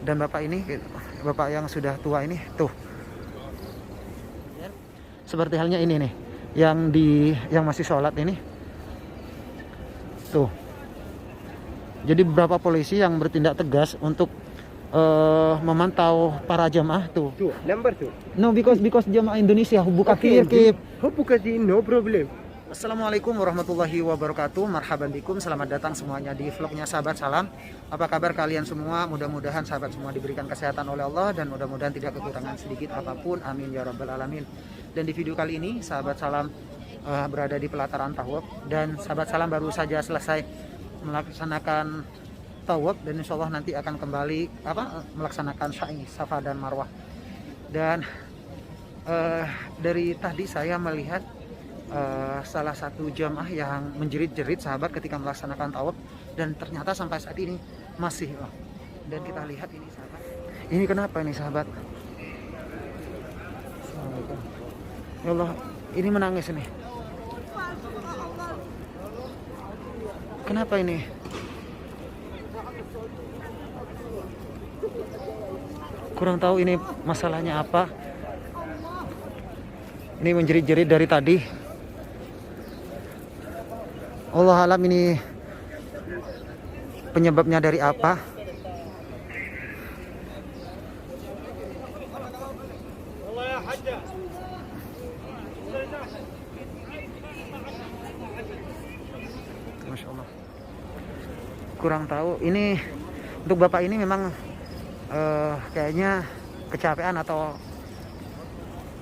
Dan bapak ini, bapak yang sudah tua ini tuh, seperti halnya ini nih, yang masih sholat ini tuh. Jadi beberapa polisi yang bertindak tegas untuk memantau para jamaah tuh. Two, number two. No, because jamaah Indonesia buka Okay, kir. buka no problem. Assalamualaikum warahmatullahi wabarakatuh. Marhaban bikum, selamat datang semuanya di vlognya Sahabat Salam. Apa kabar kalian semua? Mudah-mudahan sahabat semua diberikan kesehatan oleh Allah dan mudah-mudahan tidak kekurangan sedikit apapun. Amin ya rabbal alamin. Dan di video kali ini Sahabat Salam berada di pelataran Tawaf, dan Sahabat Salam baru saja selesai melaksanakan Tawaf, dan insya Allah nanti akan kembali melaksanakan sa'i Safa dan Marwah. Dan dari tadi saya melihat salah satu jamaah yang menjerit-jerit sahabat ketika melaksanakan tawaf, dan ternyata sampai saat ini masih dan kita lihat ini sahabat, ini kenapa ini sahabat, ya Allah, ini menangis ini, kenapa ini? Kurang tahu ini masalahnya apa. Ini menjerit-jerit dari tadi. Allah alam ini penyebabnya dari apa. Masya Allah. Kurang tahu. Ini untuk bapak ini memang kayaknya kecapean atau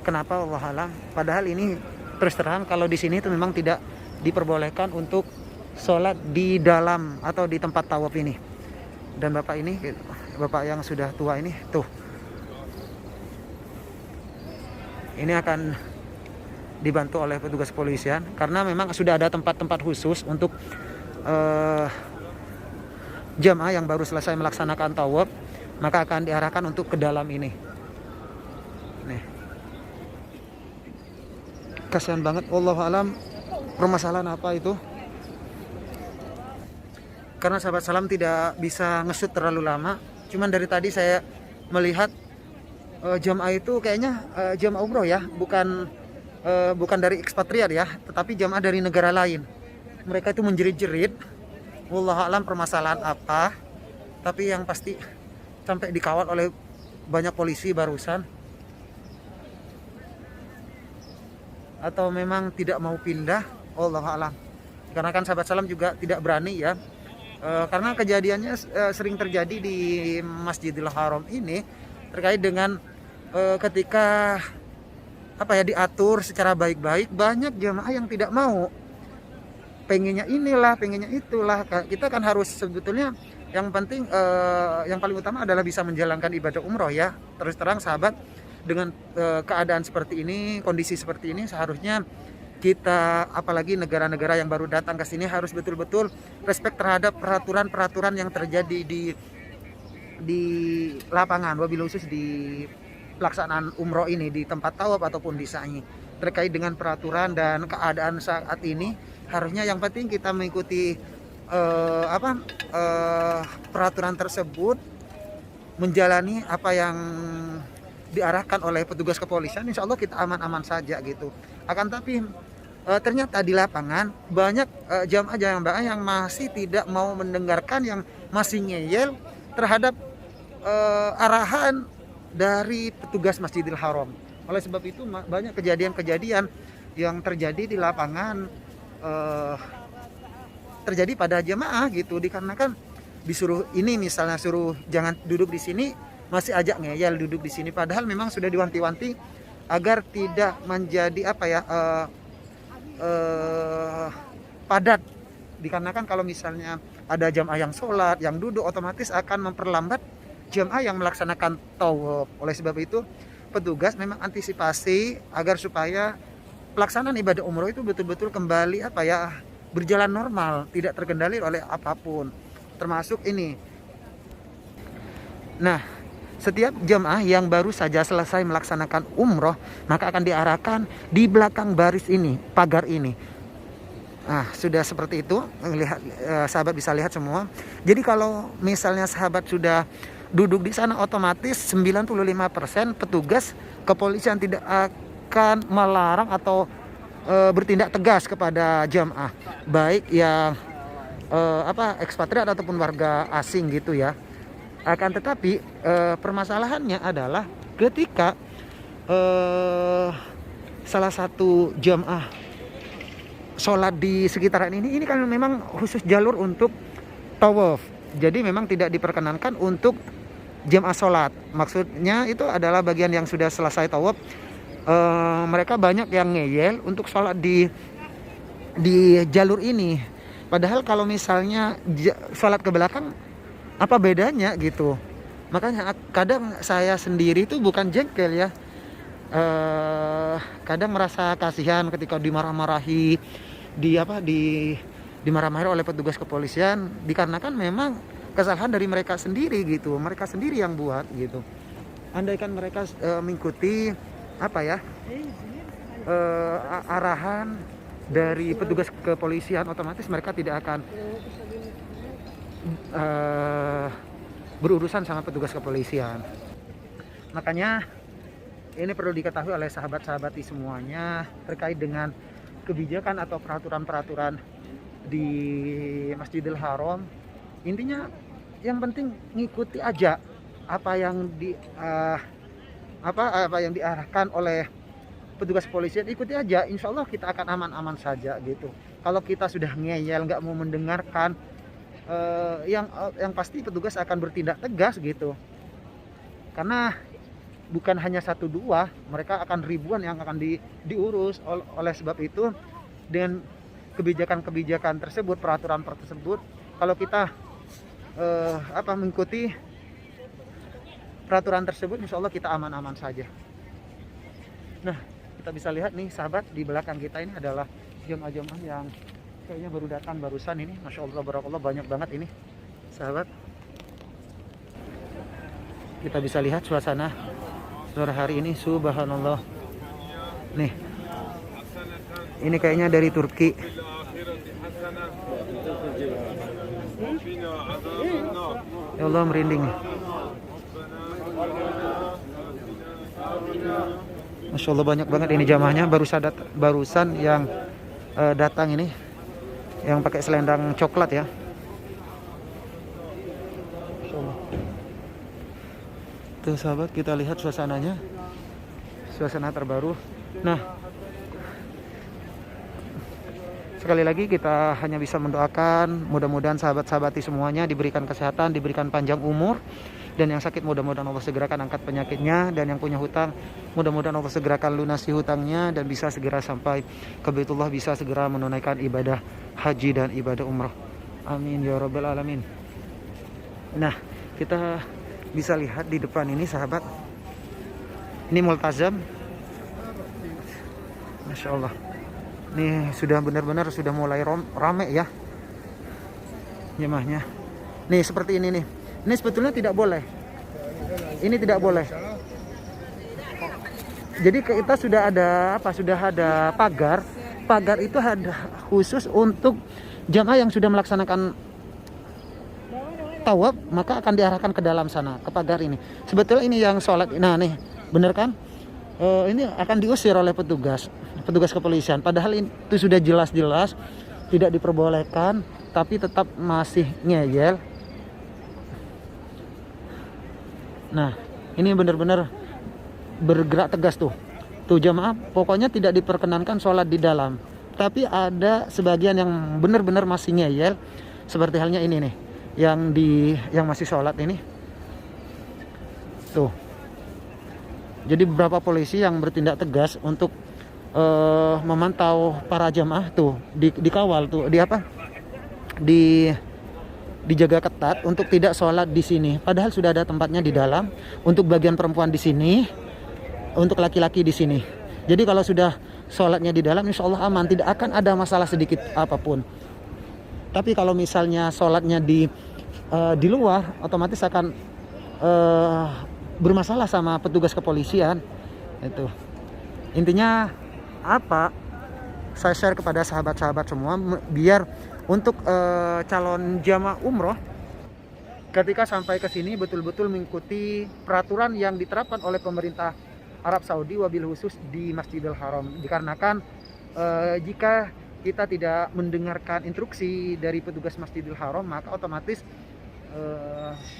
kenapa, Allah alam. Padahal ini terus terang kalau di sini itu memang tidak diperbolehkan untuk sholat di dalam atau di tempat tawaf ini. Dan bapak ini, bapak yang sudah tua ini tuh, ini akan dibantu oleh petugas kepolisian karena memang sudah ada tempat-tempat khusus untuk jamaah yang baru selesai melaksanakan tawaf, maka akan diarahkan untuk ke dalam ini. Nih, kasihan banget, wallahu alam permasalahan apa itu. Karena sahabat salam tidak bisa nge-shoot terlalu lama. Cuman dari tadi saya melihat jamaah itu kayaknya jamaah umroh ya, bukan dari ekspatriat ya, tetapi jamaah dari negara lain. Mereka itu menjerit-jerit, wallahu alam permasalahan apa. Tapi yang pasti sampai dikawal oleh banyak polisi barusan. Atau memang tidak mau pindah, Allah alam. Karena kan sahabat salam juga tidak berani ya, karena kejadiannya sering terjadi di Masjidil Haram ini terkait dengan ketika diatur secara baik-baik, banyak jamaah yang tidak mau, pengennya inilah, pengennya itulah. Kita kan harus sebetulnya yang penting, yang paling utama adalah bisa menjalankan ibadah umroh ya. Terus terang sahabat, dengan keadaan seperti ini, kondisi seperti ini, seharusnya kita, apalagi negara-negara yang baru datang ke sini, harus betul-betul respect terhadap peraturan-peraturan yang terjadi di lapangan, wabil khusus di pelaksanaan umroh ini, di tempat tawaf ataupun di sa'i. Terkait dengan peraturan dan keadaan saat ini, harusnya yang penting kita mengikuti peraturan tersebut, menjalani apa yang diarahkan oleh petugas kepolisian. Insya Allah kita aman-aman saja gitu. Akan tapi ternyata di lapangan banyak jamaah yang masih tidak mau mendengarkan, yang masih ngeyel terhadap arahan dari petugas Masjidil Haram. Oleh sebab itu banyak kejadian-kejadian yang terjadi di lapangan terjadi pada jamaah gitu, dikarenakan disuruh ini, misalnya suruh jangan duduk di sini, masih ajak ngeyel duduk di sini, padahal memang sudah diwanti-wanti agar tidak menjadi padat. Dikarenakan kalau misalnya ada jamaah yang sholat, yang duduk, otomatis akan memperlambat jamaah yang melaksanakan tawaf. Oleh sebab itu petugas memang antisipasi agar supaya pelaksanaan ibadah umroh itu betul-betul kembali berjalan normal, tidak terkendali oleh apapun, termasuk ini. Nah, setiap jamaah yang baru saja selesai melaksanakan umroh, maka akan diarahkan di belakang baris ini, pagar ini. Nah, sudah seperti itu, sahabat bisa lihat semua. Jadi kalau misalnya sahabat sudah duduk di sana, otomatis 95% petugas kepolisian tidak akan melarang atau bertindak tegas kepada jamaah, baik yang ekspatriat ataupun warga asing gitu ya. Akan tetapi permasalahannya adalah ketika salah satu jamaah sholat di sekitaran ini kan memang khusus jalur untuk tawaf. Jadi memang tidak diperkenankan untuk jamaah sholat. Maksudnya itu adalah bagian yang sudah selesai tawaf. Mereka banyak yang ngeyel untuk sholat di jalur ini. Padahal kalau misalnya sholat ke belakang, apa bedanya gitu. Makanya kadang saya sendiri itu bukan jengkel ya. Kadang merasa kasihan ketika dimarah-marahi, dimarah-marahi oleh petugas kepolisian, dikarenakan memang kesalahan dari mereka sendiri gitu. Mereka sendiri yang buat gitu. Andaikan mereka mengikuti arahan dari petugas kepolisian, otomatis mereka tidak akan berurusan sama petugas kepolisian. Makanya ini perlu diketahui oleh sahabat-sahabati semuanya terkait dengan kebijakan atau peraturan-peraturan di Masjidil Haram. Intinya yang penting ngikuti aja apa yang diarahkan oleh petugas kepolisian, ikuti aja, insya Allah kita akan aman-aman saja gitu. Kalau kita sudah ngeyel, nggak mau mendengarkan, yang pasti petugas akan bertindak tegas gitu. Karena bukan hanya 1-2, mereka akan ribuan yang akan diurus. Oleh sebab itu, dengan kebijakan-kebijakan tersebut, peraturan tersebut, kalau kita mengikuti peraturan tersebut, insya Allah kita aman-aman saja. Nah, kita bisa lihat nih sahabat, di belakang kita ini adalah jemaah-jemaah yang kayaknya baru datang barusan ini. Masya Allah, barakallah, banyak banget ini sahabat. Kita bisa lihat suasana sore hari ini, subhanallah. Nih, ini kayaknya dari Turki. Ya Allah, merinding. Masya Allah, banyak banget ini jamaahnya. Barusan yang datang ini, yang pakai selendang coklat ya. Masya Allah. Tuh sahabat, kita lihat suasananya, suasana terbaru. Nah, sekali lagi kita hanya bisa mendoakan mudah-mudahan sahabat-sahabati semuanya diberikan kesehatan, diberikan panjang umur. Dan yang sakit mudah-mudahan Allah segerakan angkat penyakitnya. Dan yang punya hutang mudah-mudahan Allah segerakan lunasi hutangnya, dan bisa segera sampai ke Baitullah, bisa segera menunaikan ibadah haji dan ibadah umrah. Amin ya rabbal alamin. Nah, kita bisa lihat di depan ini sahabat, ini multazam. Masya Allah, ini sudah benar-benar sudah mulai rame ya jemaahnya. Nih seperti ini nih. Ini sebetulnya tidak boleh. Ini tidak boleh. Jadi kita sudah ada pagar. Pagar itu ada khusus untuk jamaah yang sudah melaksanakan tawaf, maka akan diarahkan ke dalam sana, ke pagar ini. Sebetulnya ini yang sholat. Nah nih, bener kan? Ini akan diusir oleh petugas kepolisian. Padahal itu sudah jelas-jelas tidak diperbolehkan, tapi tetap masih ngeyel. Nah, ini benar-benar bergerak tegas tuh. Tuh jamaah, pokoknya tidak diperkenankan sholat di dalam. Tapi ada sebagian yang benar-benar masih ngeyel, seperti halnya ini nih, yang masih sholat ini. Tuh. Jadi beberapa polisi yang bertindak tegas untuk memantau para jamaah tuh, dikawal tuh, dijaga ketat untuk tidak sholat di sini. Padahal sudah ada tempatnya di dalam untuk bagian perempuan di sini, untuk laki-laki di sini. Jadi kalau sudah sholatnya di dalam, insya Allah aman, tidak akan ada masalah sedikit apapun. Tapi kalau misalnya sholatnya di luar, otomatis akan bermasalah sama petugas kepolisian. Itu intinya apa? Saya share kepada sahabat-sahabat semua, biar untuk calon jamaah umroh ketika sampai ke sini betul-betul mengikuti peraturan yang diterapkan oleh pemerintah Arab Saudi, wabil khusus di Masjidil Haram. Dikarenakan jika kita tidak mendengarkan instruksi dari petugas Masjidil Haram, maka otomatis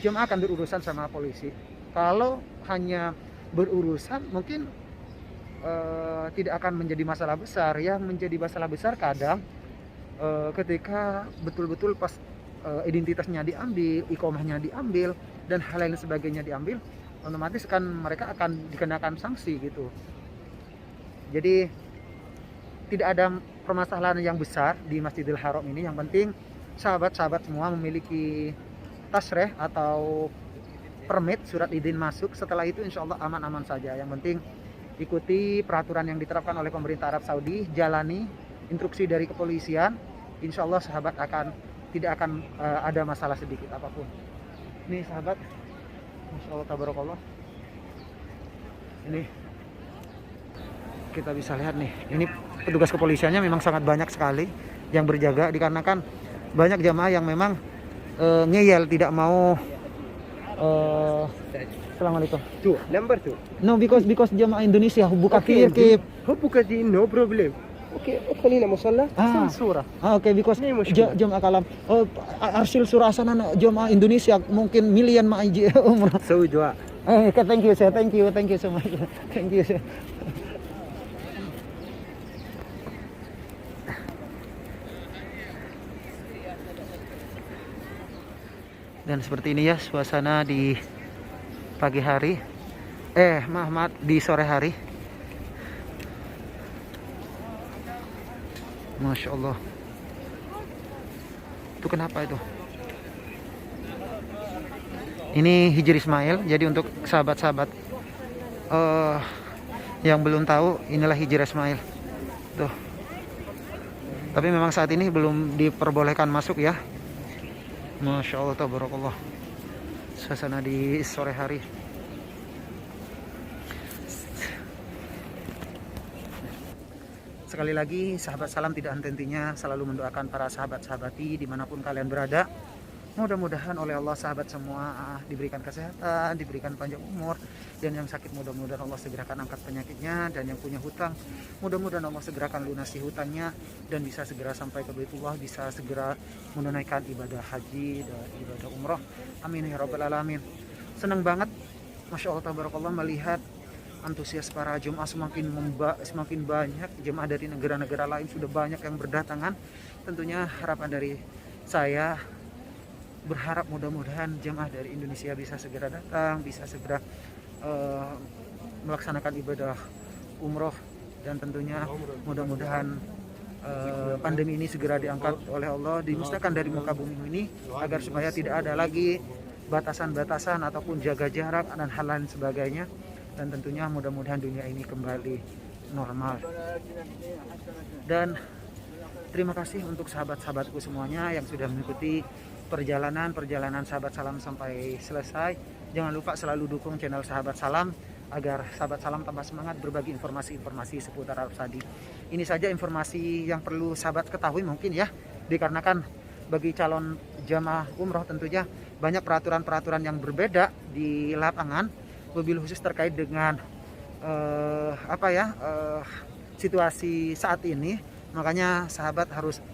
jemaah akan berurusan sama polisi. Kalau hanya berurusan mungkin tidak akan menjadi masalah besar. Yang menjadi masalah besar kadang ketika betul-betul pas identitasnya diambil, iqomahnya diambil, dan hal lain sebagainya diambil, otomatis kan mereka akan dikenakan sanksi gitu. Jadi tidak ada permasalahan yang besar di Masjidil Haram ini. Yang penting sahabat-sahabat semua memiliki tasreh atau permit, surat izin masuk. Setelah itu insya Allah aman-aman saja. Yang penting ikuti peraturan yang diterapkan oleh pemerintah Arab Saudi, jalani instruksi dari kepolisian. Insya Allah sahabat tidak akan ada masalah sedikit apapun. Ini sahabat, Masya Allah tabarakallah. Ini kita bisa lihat nih, ini petugas kepolisiannya memang sangat banyak sekali yang berjaga, dikarenakan banyak jamaah yang memang ngeyel, tidak mau. Assalamualaikum. Two, number two. No, because jamaah Indonesia buka Okay, kir. حبك دين no problem. Okay, خلينا مصلى. صورة. Okay, because Ini musykilah. jamaah kalam. Arsil surah sana jamaah Indonesia mungkin million ma'iji umrah. سوي دعاء. Thank you sir, thank you so much. Thank you sir. Dan seperti ini ya suasana di pagi hari. Maaf, di sore hari. Masya Allah. Itu kenapa itu? Ini Hijri Ismail. Jadi untuk sahabat-sahabat yang belum tahu, inilah Hijri Ismail. Tuh. Tapi memang saat ini belum diperbolehkan masuk ya. Masya Allah tabarakallah. Suasana di sore hari. Sekali lagi sahabat salam tidak henti-hentinya selalu mendoakan para sahabat-sahabati dimanapun kalian berada. Mudah-mudahan oleh Allah sahabat semua diberikan kesehatan, diberikan panjang umur, dan yang sakit mudah-mudahan Allah segerakan angkat penyakitnya, dan yang punya hutang mudah-mudahan Allah segerakan lunasi hutangnya dan bisa segera sampai ke Baitullah, bisa segera menunaikan ibadah haji dan ibadah umroh. Amin ya rabbal alamin. Senang banget Masya Allah tabarakallah melihat antusias para jemaah semakin banyak. Jemaah dari negara-negara lain sudah banyak yang berdatangan. Tentunya harapan dari saya berharap mudah-mudahan jemaah dari Indonesia bisa segera datang, bisa segera melaksanakan ibadah umroh, dan tentunya mudah-mudahan pandemi ini segera diangkat oleh Allah, dimusnahkan dari muka bumi ini, agar supaya tidak ada lagi batasan-batasan ataupun jaga jarak dan hal lain sebagainya. Dan tentunya mudah-mudahan dunia ini kembali normal. Dan terima kasih untuk sahabat-sahabatku semuanya yang sudah mengikuti perjalanan sahabat salam sampai selesai. Jangan lupa selalu dukung channel sahabat salam agar sahabat salam tambah semangat berbagi informasi-informasi seputar Arab Saudi. Ini saja informasi yang perlu sahabat ketahui mungkin ya, dikarenakan bagi calon jamaah umroh tentunya banyak peraturan-peraturan yang berbeda di lapangan, wabil khusus terkait dengan situasi saat ini. Makanya sahabat harus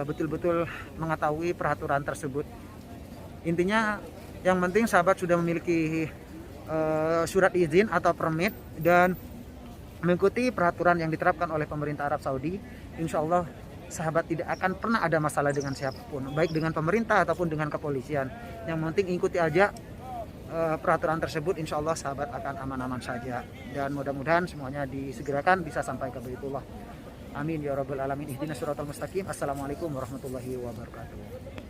betul-betul mengetahui peraturan tersebut. Intinya yang penting sahabat sudah memiliki surat izin atau permit dan mengikuti peraturan yang diterapkan oleh pemerintah Arab Saudi. Insya Allah sahabat tidak akan pernah ada masalah dengan siapapun, baik dengan pemerintah ataupun dengan kepolisian. Yang penting ikuti aja peraturan tersebut, insya Allah sahabat akan aman-aman saja, dan mudah-mudahan semuanya disegerakan bisa sampai ke Baitullah. Amin ya rabbal alamin. Ihdinas siratal mustaqim. Assalamualaikum warahmatullahi wabarakatuh.